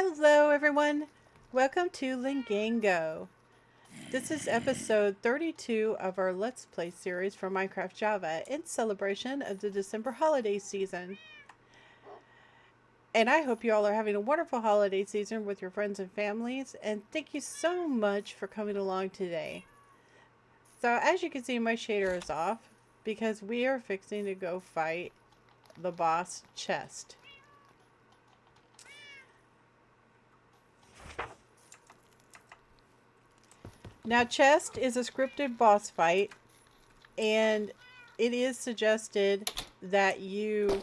Hello everyone, welcome to Lingango. This is episode 32 of our Let's Play series for Minecraft Java in celebration of the December holiday season. And I hope you all are having a wonderful holiday season with your friends and families, and thank you so much for coming along today. So as you can see, my shader is off because we are fixing to go fight the boss Chesed. Now, Chesed is a scripted boss fight, and it is suggested that you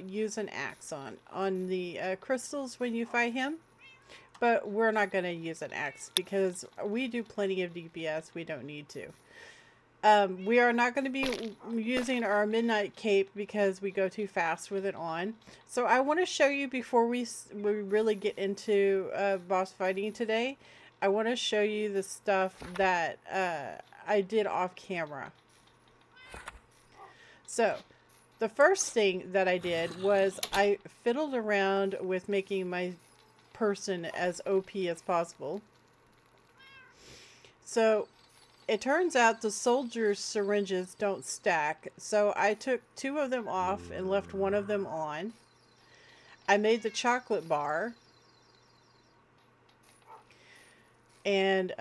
use an axe on the crystals when you fight him. But we're not going to use an axe because we do plenty of DPS. We don't need to. We are not going to be using our midnight cape because we go too fast with it on. So I want to show you before we really get into boss fighting today. I want to show you the stuff that I did off camera. So the first thing that I did was I fiddled around with making my person as OP as possible. So it turns out the soldiers' syringes don't stack, so I took 2 of them off and left 1 of them on. I made the chocolate bar. And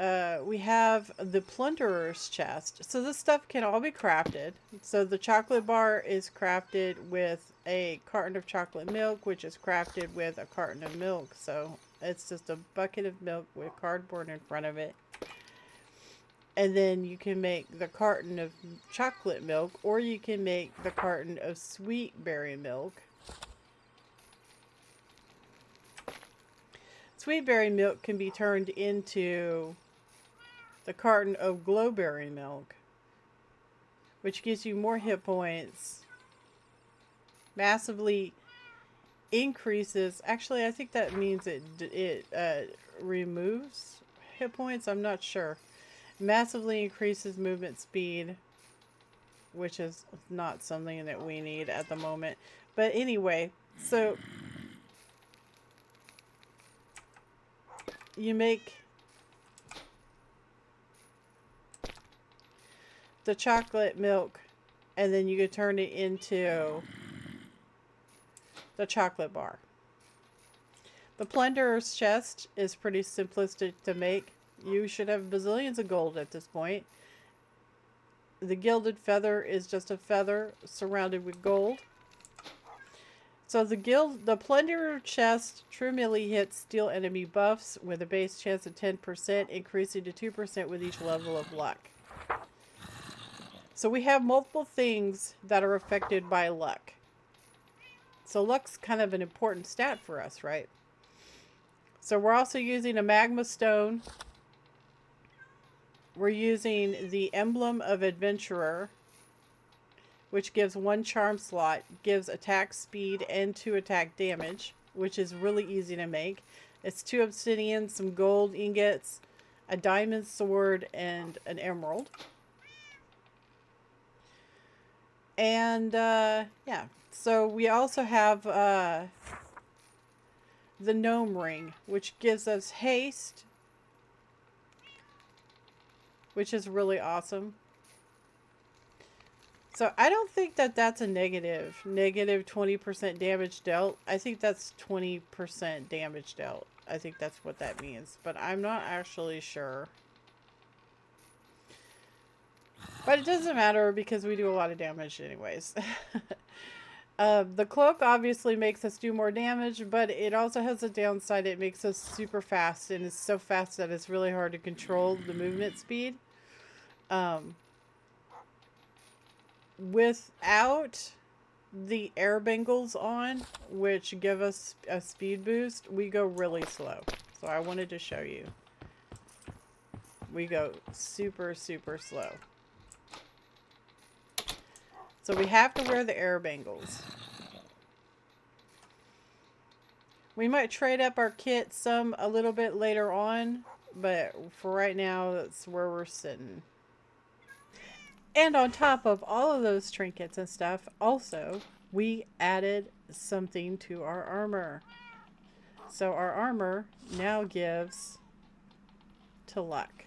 we have the plunderer's chest. So this stuff can all be crafted. So the chocolate bar is crafted with a carton of chocolate milk, which is crafted with a carton of milk. So it's just a bucket of milk with cardboard in front of it. And then you can make the carton of chocolate milk, or you can make the carton of sweet berry milk. Sweet berry milk can be turned into the carton of glowberry milk, which gives you more hit points, massively increases. Actually, I think that means it removes hit points. I'm not sure. Massively increases movement speed, which is not something that we need at the moment. But anyway, so you make the chocolate milk, and then you can turn it into the chocolate bar. The plunderer's chest is pretty simplistic to make. You should have bazillions of gold at this point. The gilded feather is just a feather surrounded with gold. So the plunderer chest true melee hits steal enemy buffs with a base chance of 10%, increasing to 2% with each level of luck. So we have multiple things that are affected by luck. So luck's kind of an important stat for us, right? So we're also using a magma stone. We're using the emblem of adventurer, which gives 1 charm slot, gives attack speed and 2 attack damage, which is really easy to make. It's 2 obsidian, some gold ingots, a diamond sword, and an emerald. And yeah, so we also have the gnome ring, which gives us haste, which is really awesome. So I don't think that that's a negative 20% damage dealt. I think that's 20% damage dealt. I think that's what that means, but I'm not actually sure. But it doesn't matter because we do a lot of damage anyways. The cloak obviously makes us do more damage, but it also has a downside. It makes us super fast, and it's so fast that it's really hard to control the movement speed. Without the air bangles on, which give us a speed boost, we go really slow. So I wanted to show you. We go super, super slow. So we have to wear the air bangles. We might trade up our kit a little bit later on, but for right now, that's where we're sitting. And on top of all of those trinkets and stuff, also, we added something to our armor. So our armor now gives to luck.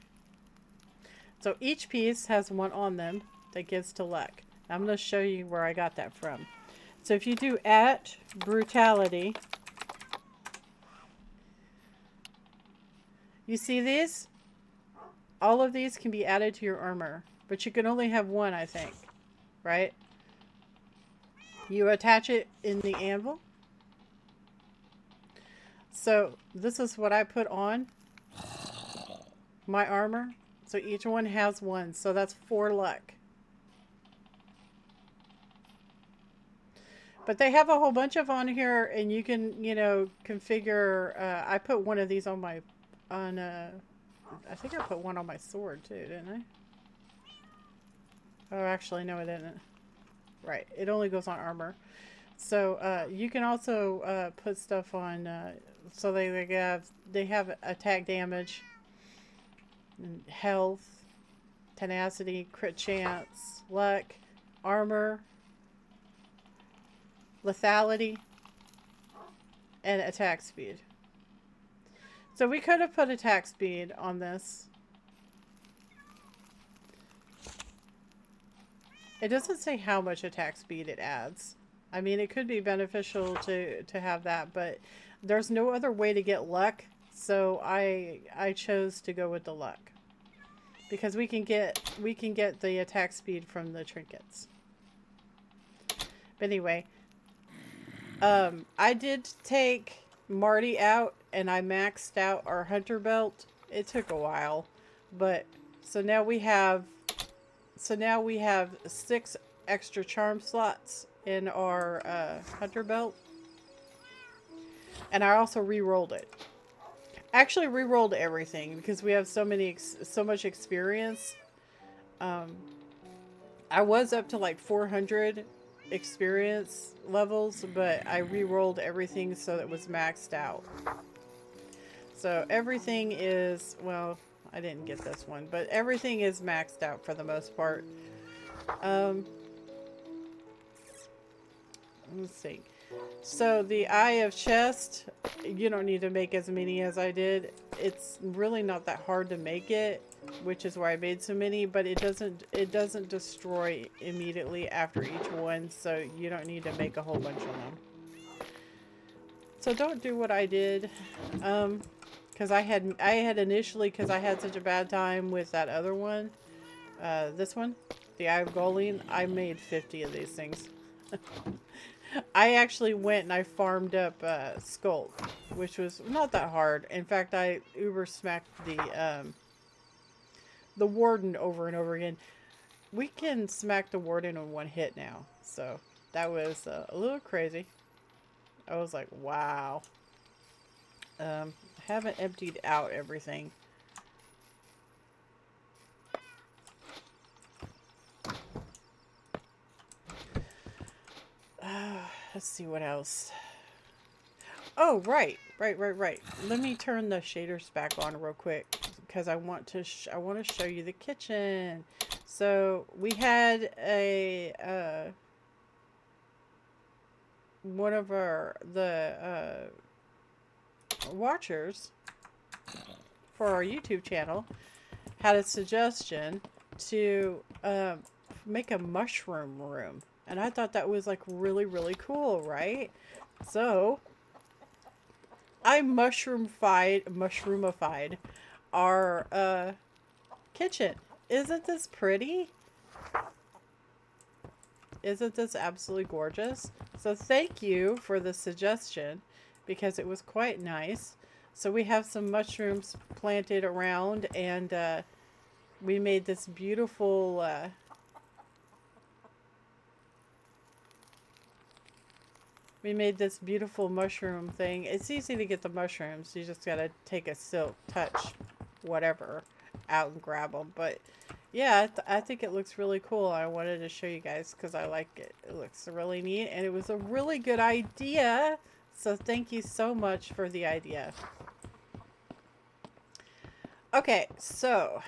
So each piece has one on them that gives to luck. I'm going to show you where I got that from. So if you do at brutality, you see these? All of these can be added to your armor, but you can only have one, I think, right? You attach it in the anvil. So this is what I put on my armor. So each one has one. So that's 4 luck. But they have a whole bunch of on here, and you can, you know, configure. I put one of these on my, I think I put one on my sword too, didn't I? Oh, actually, no, I didn't. Right, it only goes on armor. So you can also put stuff on. So they have attack damage, health, tenacity, crit chance, luck, armor, lethality, and attack speed. So we could have put attack speed on this. It doesn't say how much attack speed it adds. I mean, it could be beneficial to have that, but there's no other way to get luck, so I chose to go with the luck. Because we can get the attack speed from the trinkets. But anyway, I did take Marty out, and I maxed out our hunter belt. It took a while, but so now we have 6 extra charm slots in our hunter belt, and I also re-rolled it. Actually, re-rolled everything because we have so much experience. I was up to like 400 experience levels, but I re-rolled everything so that it was maxed out. So everything is, well, I didn't get this one, but everything is maxed out for the most part. Let's see. So the Eye of Chest, you don't need to make as many as I did. It's really not that hard to make it, which is why I made so many, but it doesn't destroy immediately after each one, so you don't need to make a whole bunch of them. So don't do what I did, because I had initially, because I had such a bad time with that other one, this one, the Eye of Golean, I made 50 of these things. I actually went and I farmed up Skulk, which was not that hard. In fact, I uber smacked the Warden over and over again. We can smack the Warden in one hit now, so that was a little crazy. I was like, wow. Haven't emptied out everything. Let's see what else. Oh, right. Let me turn the shaders back on real quick because I want to show you the kitchen. So we had a one of the watchers for our YouTube channel had a suggestion to make a mushroom room. And I thought that was like really, really cool, right? So I mushroomified our kitchen. Isn't this pretty? Isn't this absolutely gorgeous? So thank you for the suggestion because it was quite nice. So we have some mushrooms planted around, and we made this beautiful mushroom thing. It's easy to get the mushrooms. You just gotta take a silk touch whatever out and grab them. But yeah, I think it looks really cool. I wanted to show you guys because I like it. It looks really neat, and it was a really good idea. So thank you so much for the idea. Okay, so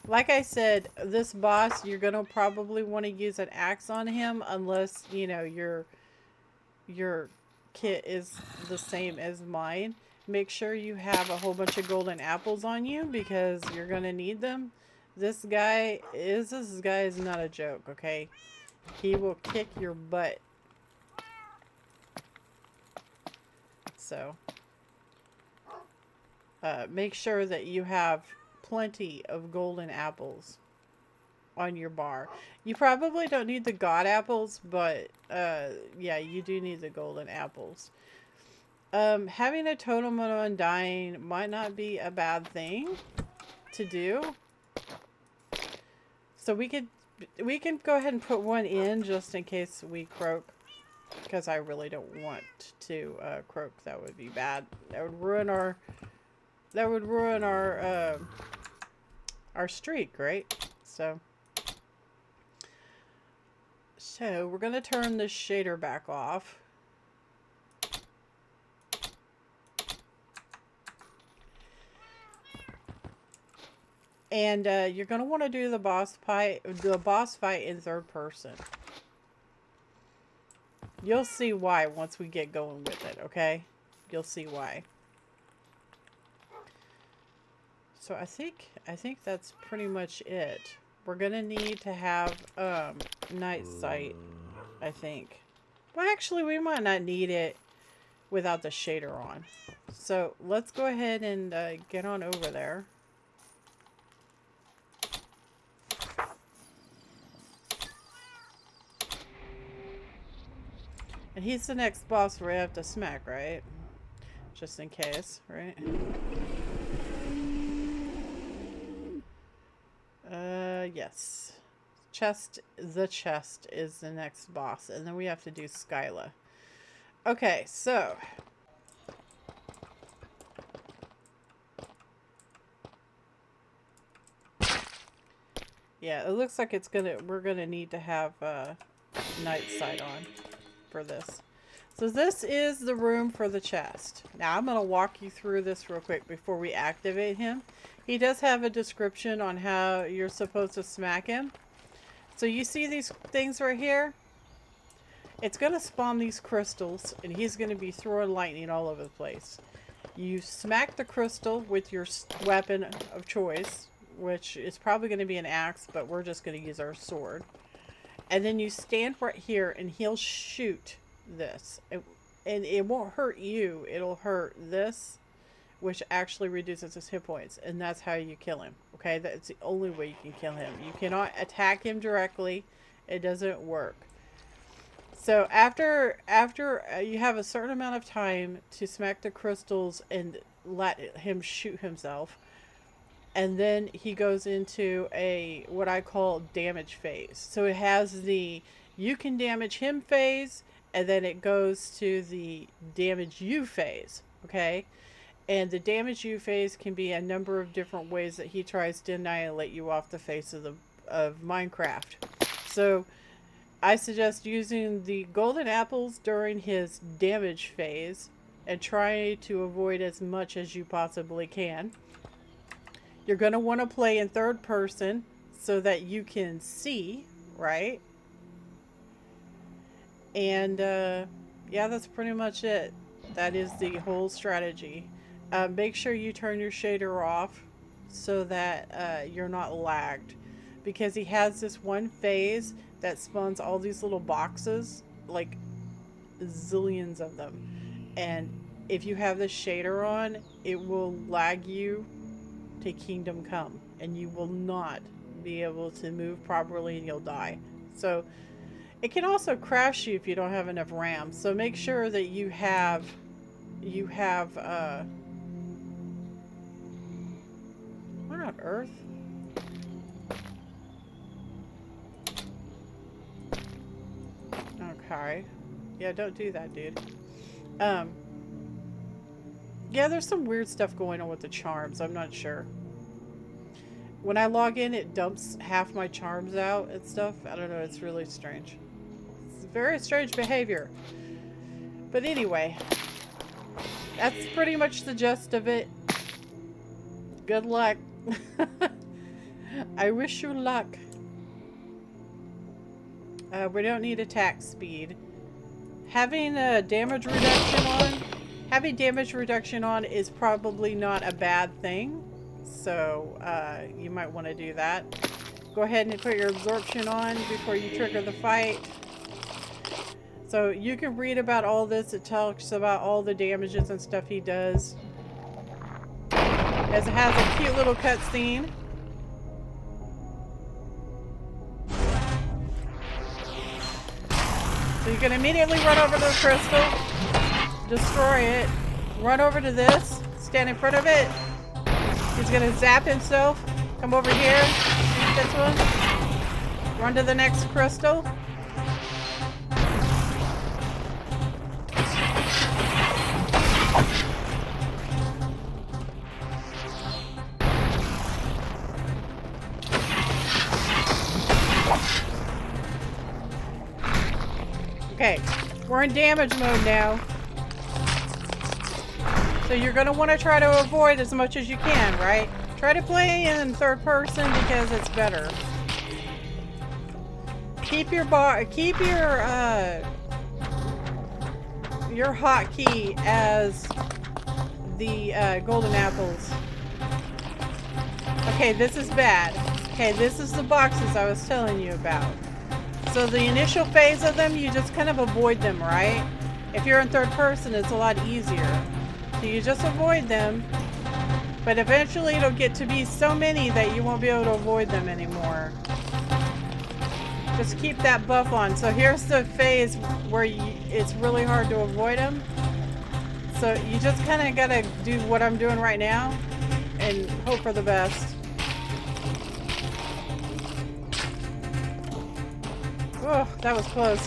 Like I said, this boss, you're going to probably want to use an axe on him unless, you know, your kit is the same as mine. Make sure you have a whole bunch of golden apples on you because you're going to need them. This guy is not a joke, okay? He will kick your butt. So, make sure that you have plenty of golden apples on your bar. You probably don't need the god apples, but yeah, you do need the golden apples. Having a totem of undying might not be a bad thing to do. So we can go ahead and put one in just in case we croak, because I really don't want to croak. That would be bad. That would ruin our streak, right? So we're gonna turn this shader back off. And you're gonna want to do the boss fight in third person. You'll see why once we get going with it, okay? You'll see why. So I think that's pretty much it. We're gonna need to have night sight, I think. Well, actually, we might not need it without the shader on. So let's go ahead and get on over there. And he's the next boss we have to smack, right? Just in case, right? Yes. The chest is the next boss. And then we have to do Scylla. Okay, so. Yeah, it looks like we're gonna need to have night sight on for this. So this is the room for the chest. Now I'm going to walk you through this real quick before we activate him. He does have a description on how you're supposed to smack him. So you see these things right here? It's going to spawn these crystals and he's going to be throwing lightning all over the place. You smack the crystal with your weapon of choice, which is probably going to be an axe, but we're just going to use our sword. And then you stand right here and he'll shoot this. And it won't hurt you. It'll hurt this, which actually reduces his hit points. And that's how you kill him. Okay? That's the only way you can kill him. You cannot attack him directly. It doesn't work. So after you have a certain amount of time to smack the crystals and let him shoot himself. And then he goes into a, what I call damage phase. So it has the, you can damage him phase, and then it goes to the damage you phase, okay? And the damage you phase can be a number of different ways that he tries to annihilate you off the face of Minecraft. So I suggest using the golden apples during his damage phase and try to avoid as much as you possibly can. You're going to want to play in third person so that you can see, right? And yeah, that's pretty much it. That is the whole strategy. Make sure you turn your shader off so that you're not lagged. Because he has this one phase that spawns all these little boxes, like zillions of them. And if you have the shader on, it will lag you to Kingdom Come, and you will not be able to move properly and you'll die. So it can also crash you if you don't have enough RAM. So make sure that you have what on earth? Okay. Yeah, don't do that, dude. Yeah, there's some weird stuff going on with the charms. I'm not sure. When I log in, it dumps half my charms out and stuff. I don't know. It's really strange. It's very strange behavior. But anyway, that's pretty much the gist of it. Good luck. I wish you luck. We don't need attack speed. Having a damage reduction on, is probably not a bad thing. So you might want to do that. Go ahead and put your absorption on before you trigger the fight. So you can read about all this. It talks about all the damages and stuff he does. As it has a cute little cutscene. So you can immediately run over to the crystal, destroy it, run over to this, stand in front of it. He's gonna zap himself. Come over here, shoot this one. Run to the next crystal. Okay, we're in damage mode now. So you're going to want to try to avoid as much as you can, right? Try to play in third person because it's better. Keep your hotkey as the golden apples. Okay, this is bad. Okay, this is the boxes I was telling you about. So the initial phase of them, you just kind of avoid them, right? If you're in third person, it's a lot easier. So you just avoid them. But eventually it'll get to be so many that you won't be able to avoid them anymore. Just keep that buff on. So here's the phase where it's really hard to avoid them. So you just kind of got to do what I'm doing right now and hope for the best. Oh, that was close.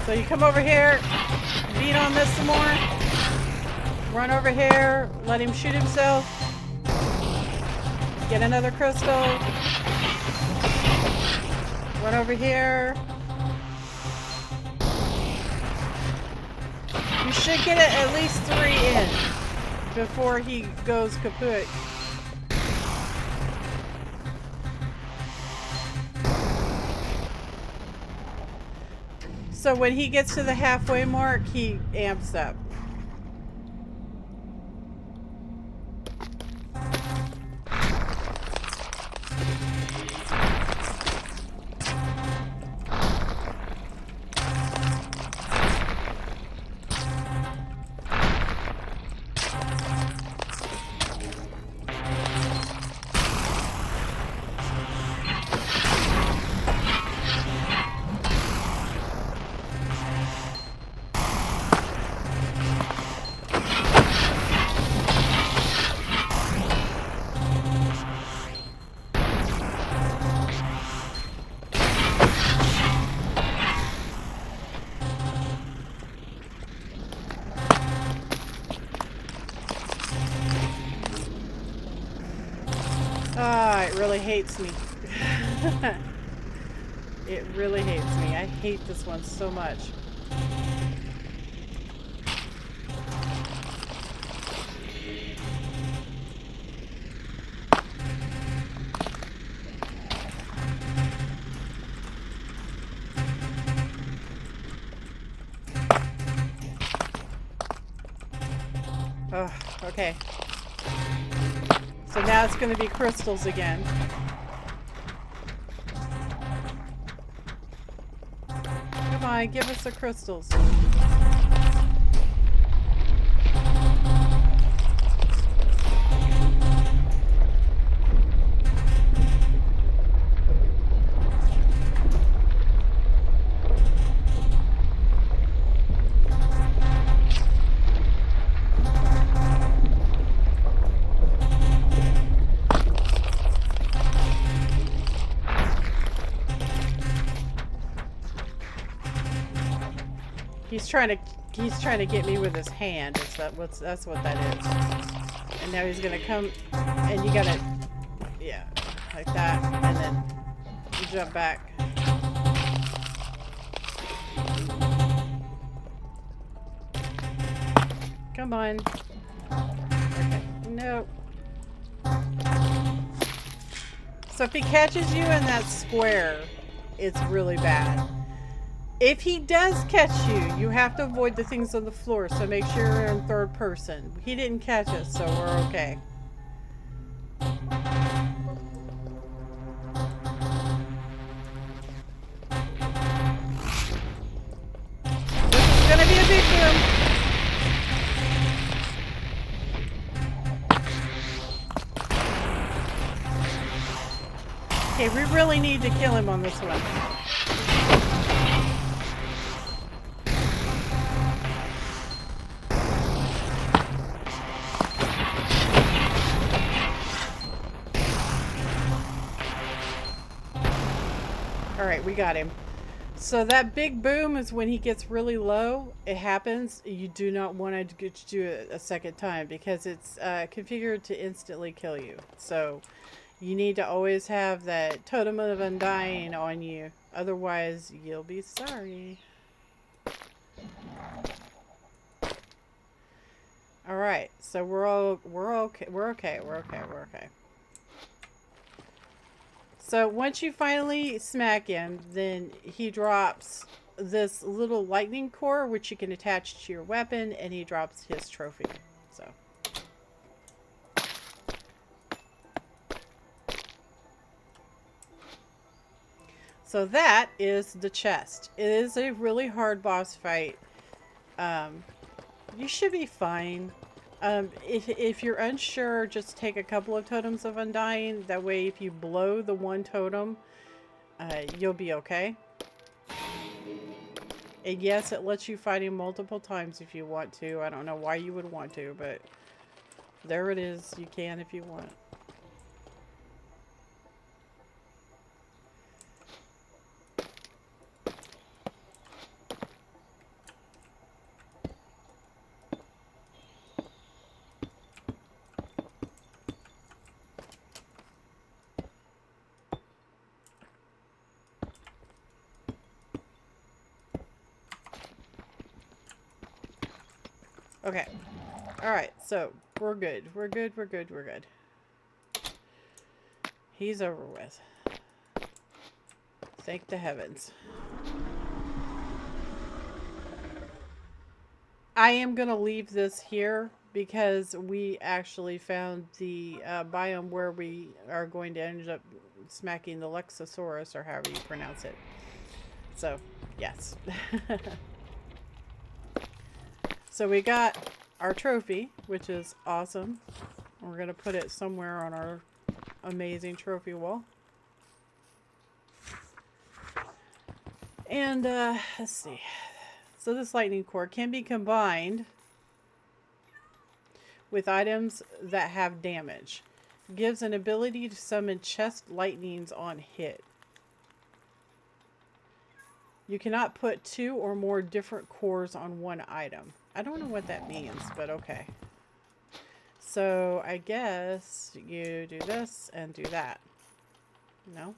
So you come over here, beat on this some more, run over here, let him shoot himself, get another crystal, run over here. You should get it at least 3 in before he goes kaput. So when he gets to the halfway mark, he amps up. It really hates me. It really hates me. I hate this one so much. Oh, okay. So now it's going to be crystals again. Come on, give us the crystals. He's trying to get me with his hand. That's what that is. And now he's gonna come, and you gotta, yeah, like that, and then you jump back. Come on. Okay. Nope. So if he catches you in that square, it's really bad. If he does catch you, you have to avoid the things on the floor, so make sure you're in third person. He didn't catch us, so we're okay. This is gonna be a big boom. Okay, we really need to kill him on this one. Alright, we got him. So that big boom is when he gets really low. It happens. You do not want to do it a second time because it's configured to instantly kill you. So you need to always have that totem of undying on you. Otherwise, you'll be sorry. Alright, so we're okay. So once you finally smack him, then he drops this little lightning core, which you can attach to your weapon, and he drops his trophy. So that is the chest. It is a really hard boss fight. You should be fine. If you're unsure, just take a couple of totems of undying. That way, if you blow the one totem, you'll be okay. And yes, it lets you fight him multiple times if you want to. I don't know why you would want to, but there it is. You can if you want. Okay. Alright, so we're good. We're good. He's over with. Thank the heavens. I am going to leave this here because we actually found the biome where we are going to end up smacking the Lexosaurus, or however you pronounce it. So, yes. So we got our trophy, which is awesome. We're going to put it somewhere on our amazing trophy wall. And let's see. So this lightning core can be combined with items that have damage. Gives an ability to summon chest lightnings on hit. You cannot put 2 or more different cores on one item. I don't know what that means, but okay. So I guess you do this and do that. No?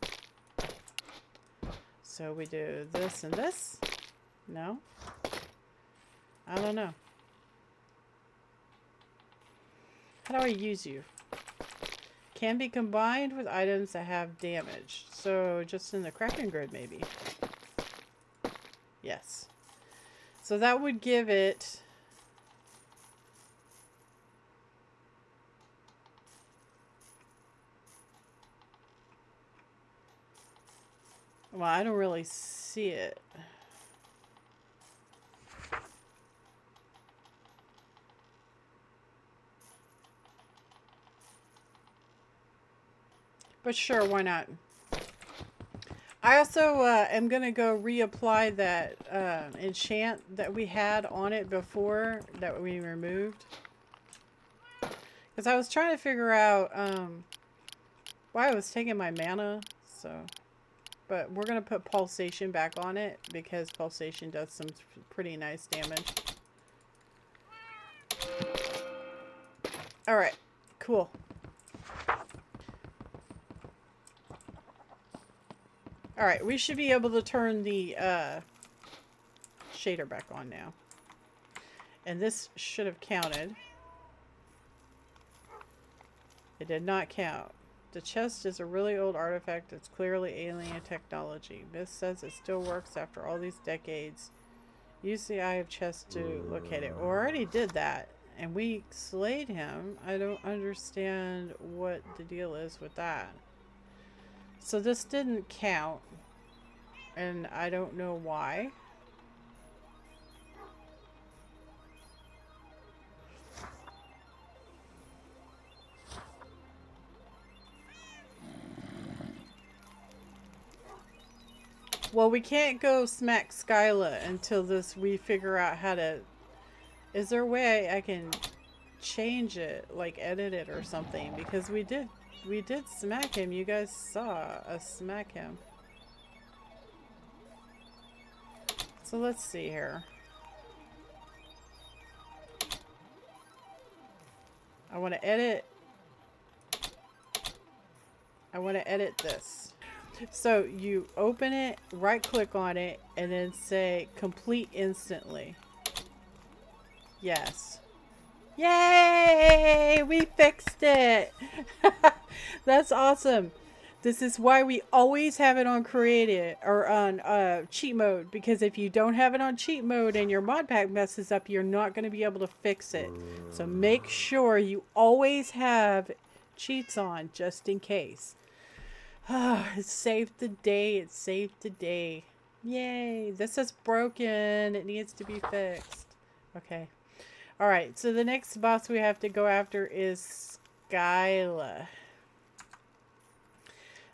So we do this and this? No? I don't know. How do I use you? Can be combined with items that have damage. So just in the Kraken grid maybe. Yes. So that would give it... Well, I don't really see it. But sure, why not? I also am going to go reapply that enchant that we had on it before that we removed. Because I was trying to figure out why I was taking my mana. So, but we're going to put pulsation back on it because pulsation does some pretty nice damage. Alright, cool. Alright, we should be able to turn the shader back on now. And this should have counted. It did not count. The chest is a really old artifact. It's clearly alien technology. Myth says it still works after all these decades. Use the Eye of Chest to locate it. We already did that. And we slayed him. I don't understand what the deal is with that. So this didn't count. And I don't know why. Well, we can't go smack Scylla until we figure out how to... Is there a way I can change it, like edit it or something? Because we did smack him. You guys saw us smack him. So let's see here. I want to edit this. So you open it, right click on it, and then say complete instantly. Yes. Yay! We fixed it! That's awesome. This is why we always have it on creative or on cheat mode, because if you don't have it on cheat mode and your mod pack messes up, you're not going to be able to fix it. So make sure you always have cheats on just in case. It saved the day. It saved the day. Yay. This is broken. It needs to be fixed. Okay. Alright. So the next boss we have to go after is Scylla.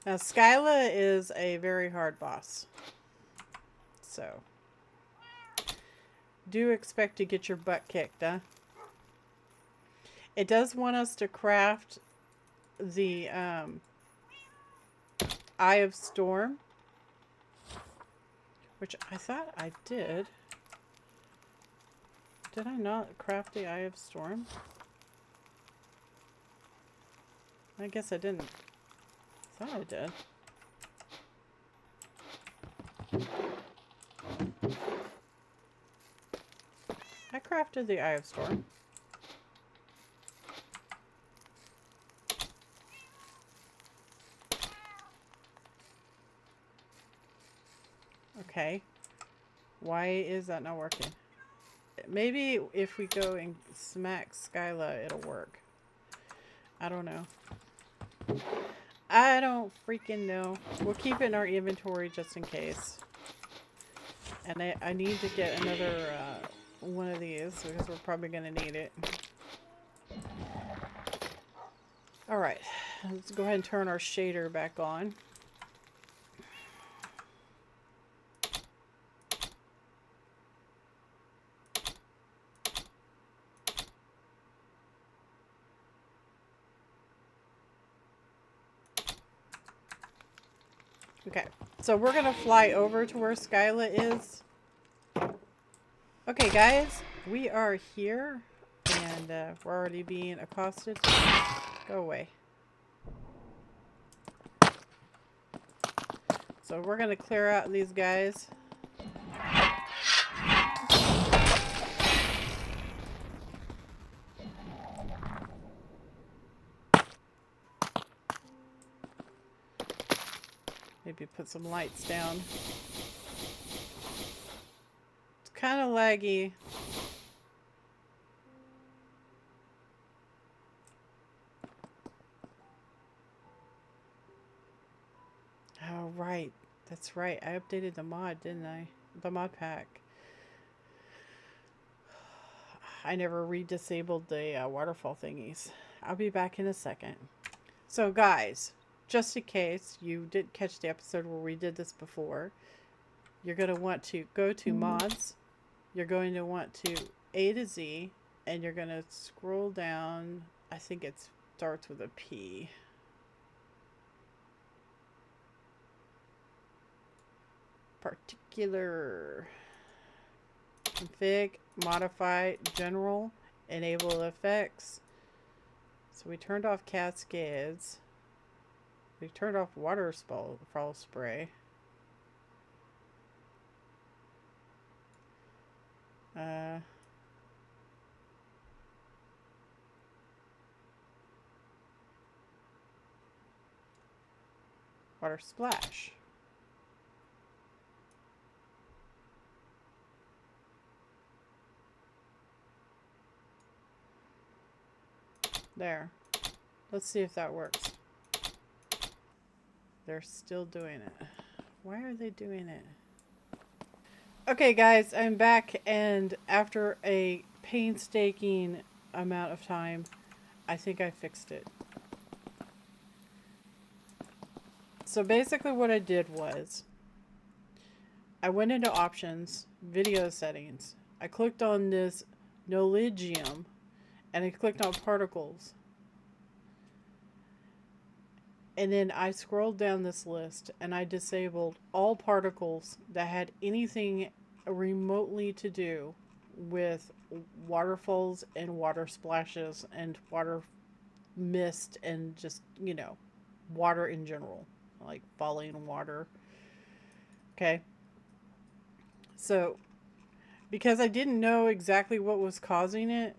Now Scylla is a very hard boss. So. Do expect to get your butt kicked, huh? It does want us to craft the Eye of Storm, which I thought I did. Did I not craft the Eye of Storm? I guess I didn't. I thought I did. I crafted the Eye of Storm. Okay. Why is that not working? Maybe if we go and smack Scylla, it'll work. I don't know. I don't freaking know. We'll keep it in our inventory just in case. And I need to get another one of these because we're probably going to need it. Alright. Let's go ahead and turn our shader back on. Okay, so we're gonna fly over to where Scylla is. Okay, guys, we are here, and we're already being accosted. Go away. So we're gonna clear out these guys. Maybe put some lights down. It's kind of laggy. Oh, right. That's right. I updated the mod, didn't I? The mod pack. I never re-disabled the waterfall thingies. I'll be back in a second. So, guys, just in case you didn't catch the episode where we did this before, you're going to want to go to mods. You're going to want to A to Z, and you're going to scroll down. I think it starts with a P. Particular. Config, modify, general, enable effects. So we turned off cascades. We turned off waterfall spray. Water splash. There. Let's see if that works. They're still doing it. Why are they doing it? Okay, guys, I'm back, and after a painstaking amount of time, I think I fixed it. So basically what I did was, I went into options, video settings. I clicked on this Noligium, and I clicked on particles. And then I scrolled down this list and I disabled all particles that had anything remotely to do with waterfalls and water splashes and water mist and just, you know, water in general, like falling water. Okay. So, because I didn't know exactly what was causing it,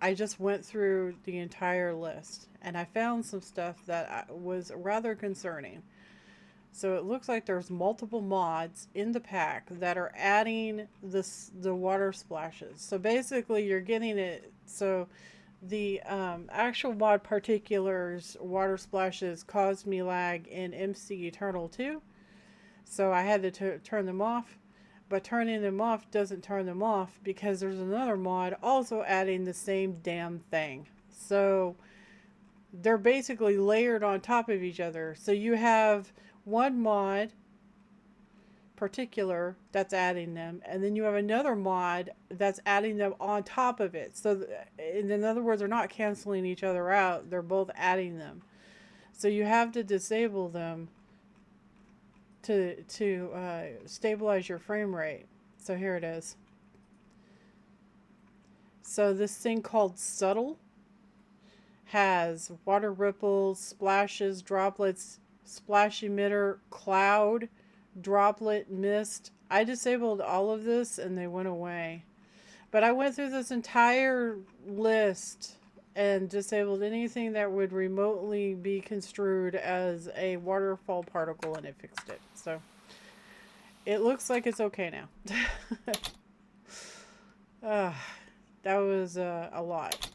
I just went through the entire list and I found some stuff that was rather concerning. So it looks like there's multiple mods in the pack that are adding the water splashes. So basically you're getting it, so the actual mod particulars water splashes caused me lag in MC Eternal 2. So I had to turn them off. But turning them off doesn't turn them off because there's another mod also adding the same damn thing. So they're basically layered on top of each other. So you have one mod particular that's adding them, and then you have another mod that's adding them on top of it. So in other words, they're not canceling each other out. They're both adding them. So you have to disable them to stabilize your frame rate. So here it is. So this thing called Subtle has water ripples, splashes, droplets, splash emitter, cloud, droplet, mist. I disabled all of this and they went away. But I went through this entire list and disabled anything that would remotely be construed as a waterfall particle, and it fixed it. So it looks like it's okay now. That was a lot.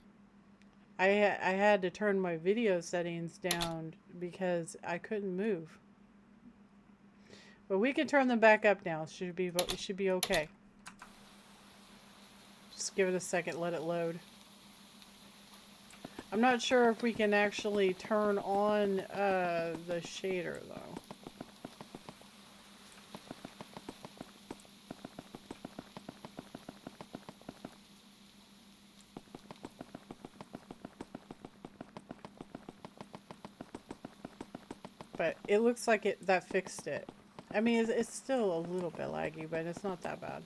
I had to turn my video settings down because I couldn't move. But we can turn them back up now. It should be okay. Just give it a second, let it load. I'm not sure if we can actually turn on the shader though. But it looks like that fixed it. I mean, it's still a little bit laggy, but it's not that bad.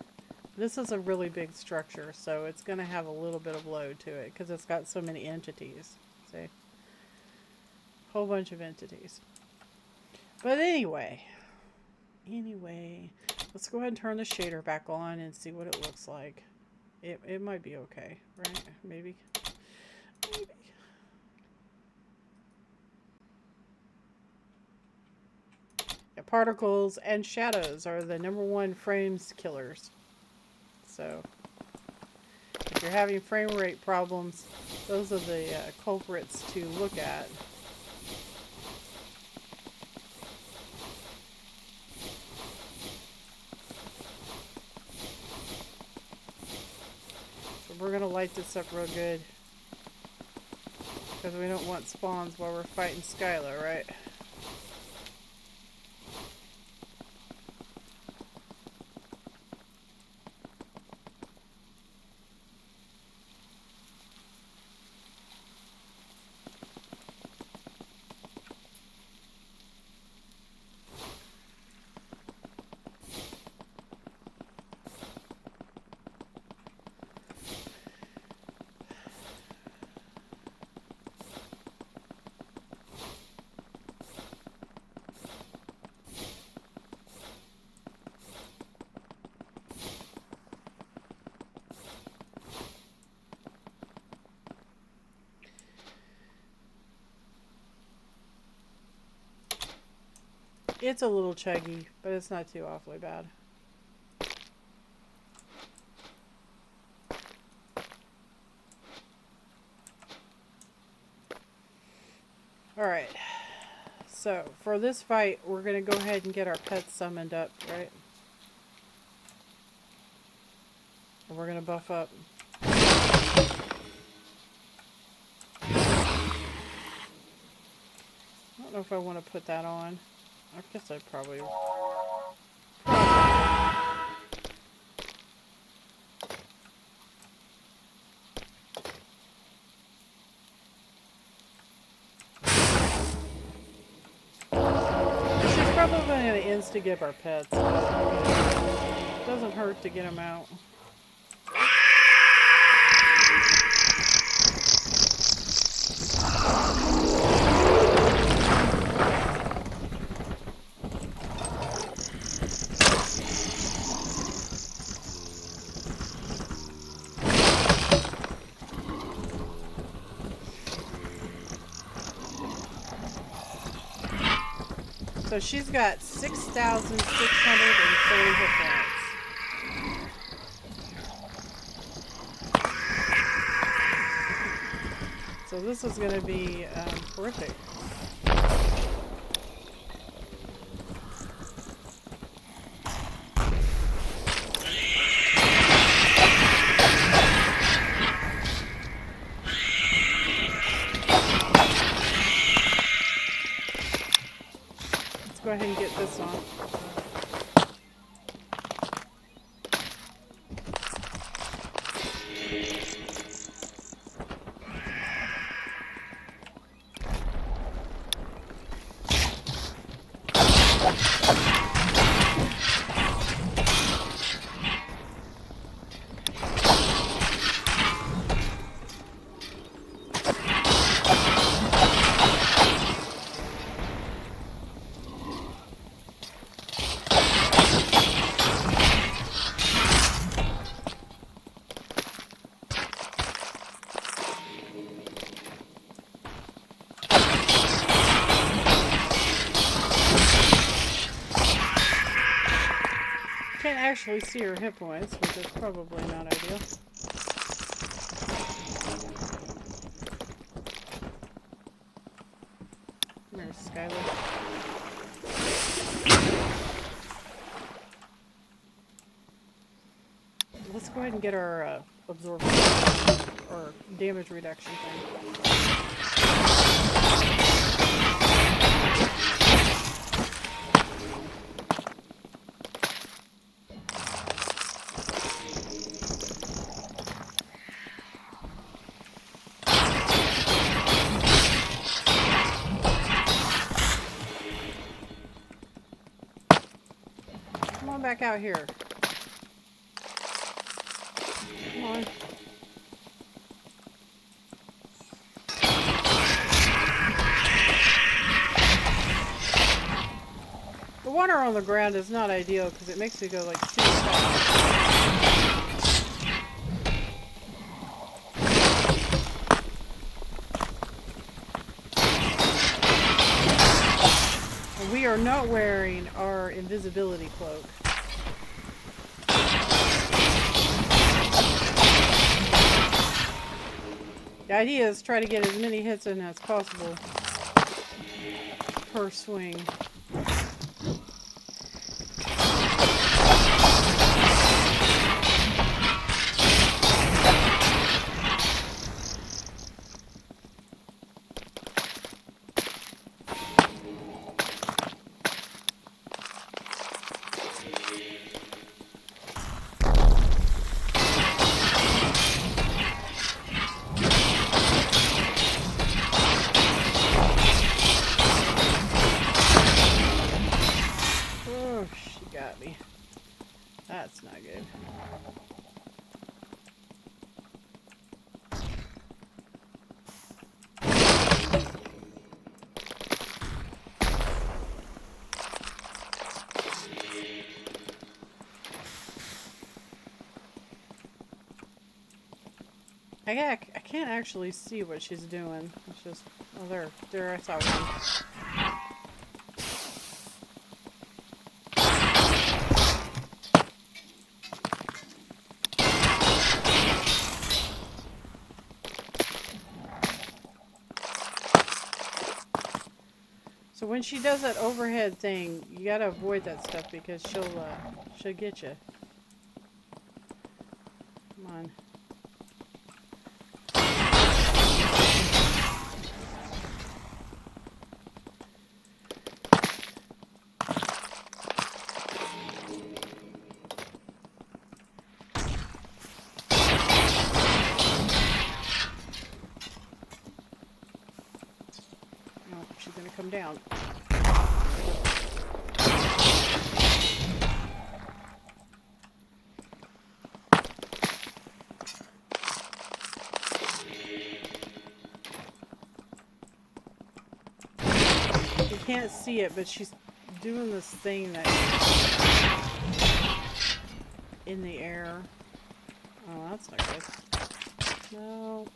This is a really big structure, so it's going to have a little bit of load to it because it's got so many entities. See? Whole bunch of entities. But anyway, let's go ahead and turn the shader back on and see what it looks like. It might be okay, right? Maybe. Yeah, particles and shadows are the #1 frames killers. So if you're having frame rate problems, those are the culprits to look at. So we're going to light this up real good because we don't want spawns while we're fighting Scylla, right? It's a little chuggy, but it's not too awfully bad. Alright. So, for this fight, we're going to go ahead and get our pets summoned up, right? And we're going to buff up. I don't know if I want to put that on. I guess I probably... She's probably going to insta-give our pets. It doesn't hurt to get them out. So she's got 6,630 hit points. So this is going to be horrific. Go ahead and get this on. Can't actually see her hit points, which is probably not ideal. There's Scylla. Let's go ahead and get our absorption or damage reduction thing. Come on back out here. Come on. The water on the ground is not ideal because it makes me go like super fast. And we are not wearing our invisibility cloak. The idea is try to get as many hits in as possible per swing. That's not good. I can't actually see what she's doing. It's just, oh, there I saw one. when she does that overhead thing, you gotta avoid that stuff because she'll get you. Come on. She's gonna come down. You can't see it, but she's doing this thing that in the air. Oh, that's not good. No.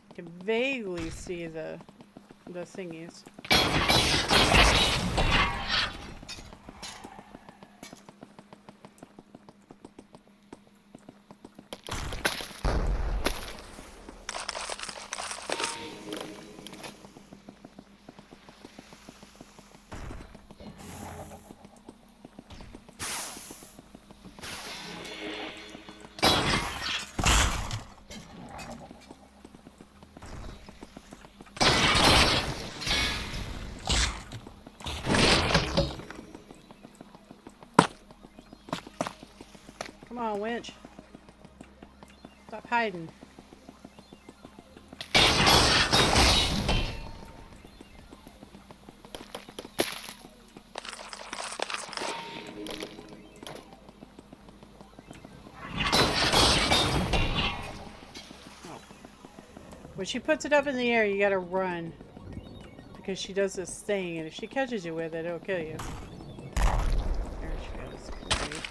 I can vaguely see the thingies. Come on, winch. Stop hiding. When she puts it up in the air, you gotta run. Because she does this thing, and if she catches you with it, it'll kill you. There she goes. Great.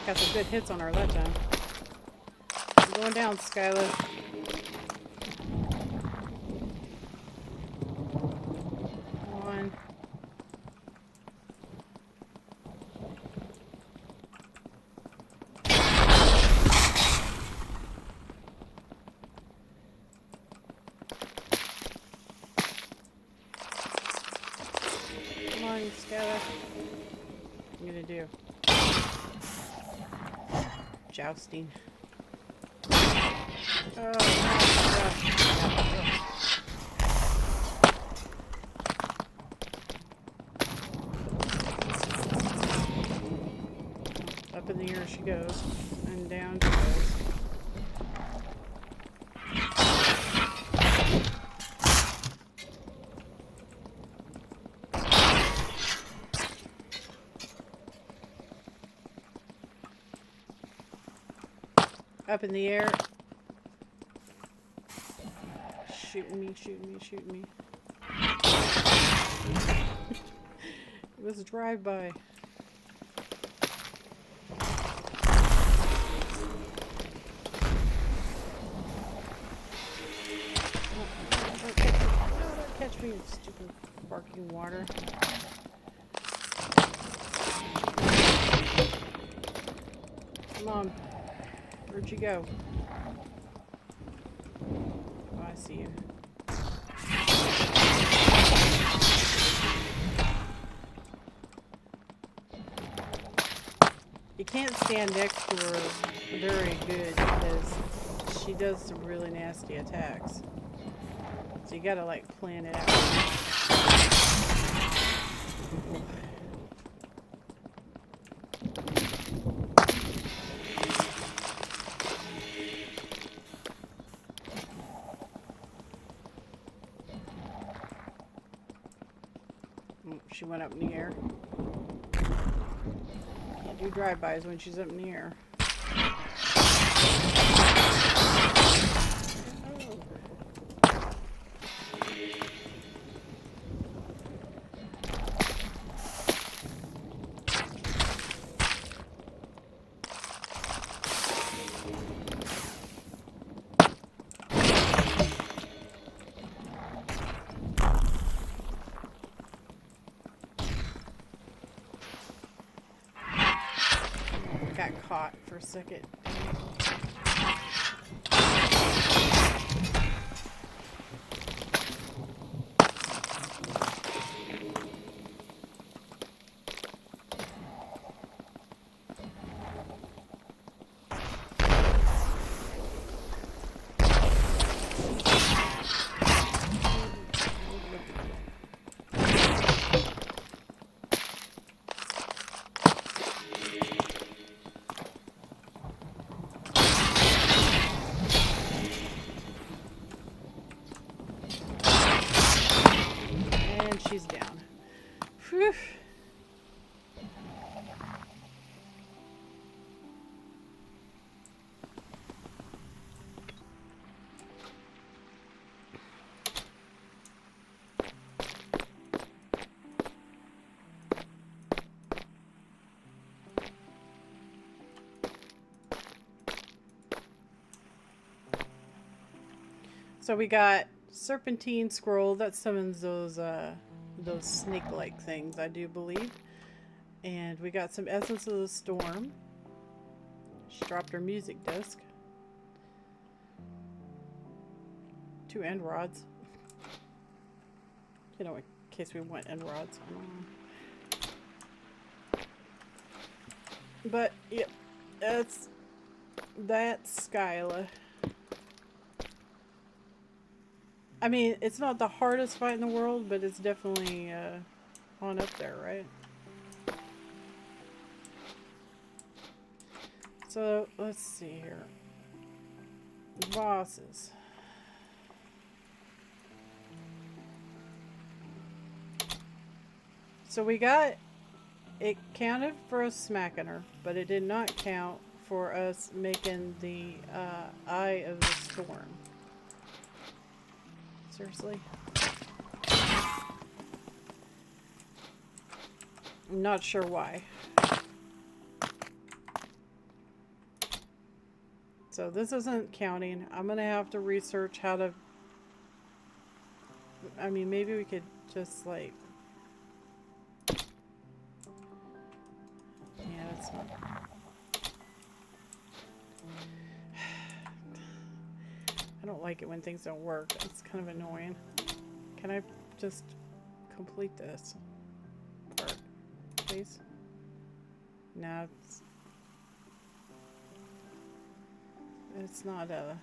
Got some good hits on her that time. I'm going down, Scylla. Come on. Come on, Scylla. What are you gonna do? Jousting. Oh, up in the air she goes, and down she goes. Up in the air. Shooting me, shooting me, shooting me. It was a drive-by. Don't catch me, you stupid barking water. Come on. Where'd you go? Oh, I see you. You can't stand next to her very good because she does some really nasty attacks. So you gotta like plan it out. She went up in the air. Can't do drive-bys when she's up in the air. Oh. got caught for a second. She's down. Whew. So we got serpentine scroll that summons those snake-like things, I do believe. And we got some essence of the storm. She dropped her music disc. 2 end rods. You know, in case we want end rods. But yep, that's Scylla. I mean, it's not the hardest fight in the world, but it's definitely on up there, right? So, let's see here. Bosses. So we got, it counted for us smacking her, but it did not count for us making the Eye of the Storm. Seriously? I'm not sure why. So this isn't counting. I'm gonna have to research how to... I mean, maybe we could just like... Yeah, that's not... I don't like it when things don't work. It's kind of annoying. Can I just complete this part, please? No, it's not a...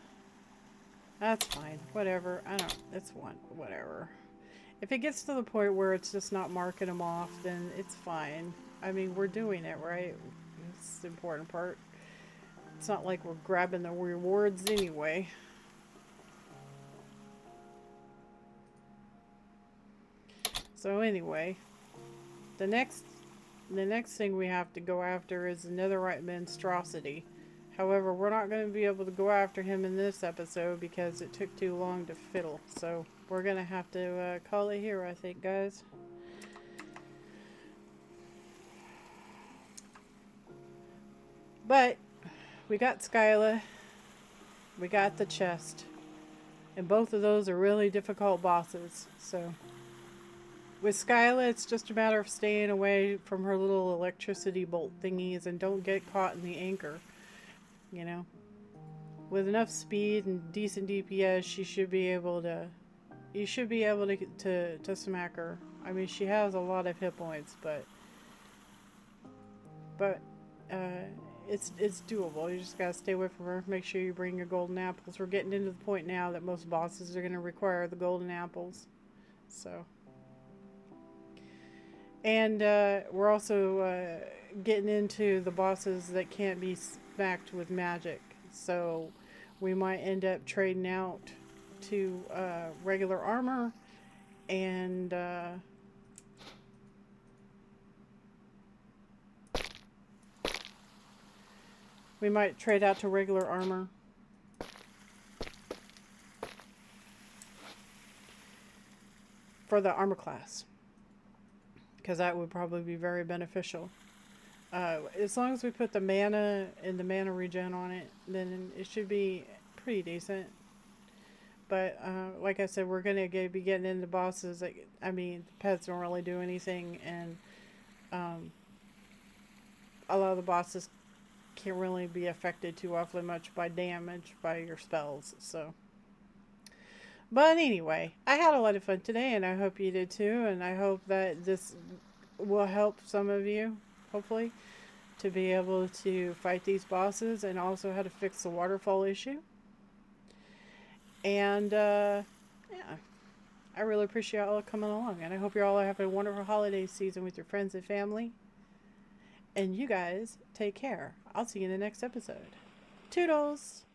That's fine. Whatever. I don't... It's one. Whatever. If it gets to the point where it's just not marking them off, then it's fine. I mean, we're doing it, right? It's the important part. It's not like we're grabbing the rewards anyway. So anyway, the next thing we have to go after is Netherite monstrosity. However, we're not going to be able to go after him in this episode because it took too long to fiddle. So we're going to have to call it here, I think, guys. But we got Scylla, we got the chest, and both of those are really difficult bosses. So with Scylla, it's just a matter of staying away from her little electricity bolt thingies and don't get caught in the anchor. You know, with enough speed and decent DPS, you should be able to smack her. I mean, she has a lot of hit points, but it's doable. You just gotta stay away from her. Make sure you bring your golden apples. We're getting into the point now that most bosses are gonna require the golden apples. So, and we're also getting into the bosses that can't be smacked with magic. So we might end up trading out to regular armor and we might trade out to regular armor for the armor class, because that would probably be very beneficial. As long as we put the mana and the mana regen on it, then it should be pretty decent. But like I said, we're going to be getting into bosses. I mean, pets don't really do anything, and a lot of the bosses can't really be affected too awfully much by damage by your spells. So, but anyway, I had a lot of fun today, and I hope you did too. And I hope that this will help some of you, hopefully, to be able to fight these bosses and also how to fix the waterfall issue. And yeah, I really appreciate y'all coming along, and I hope you're all having a wonderful holiday season with your friends and family. And you guys take care. I'll see you in the next episode. Toodles!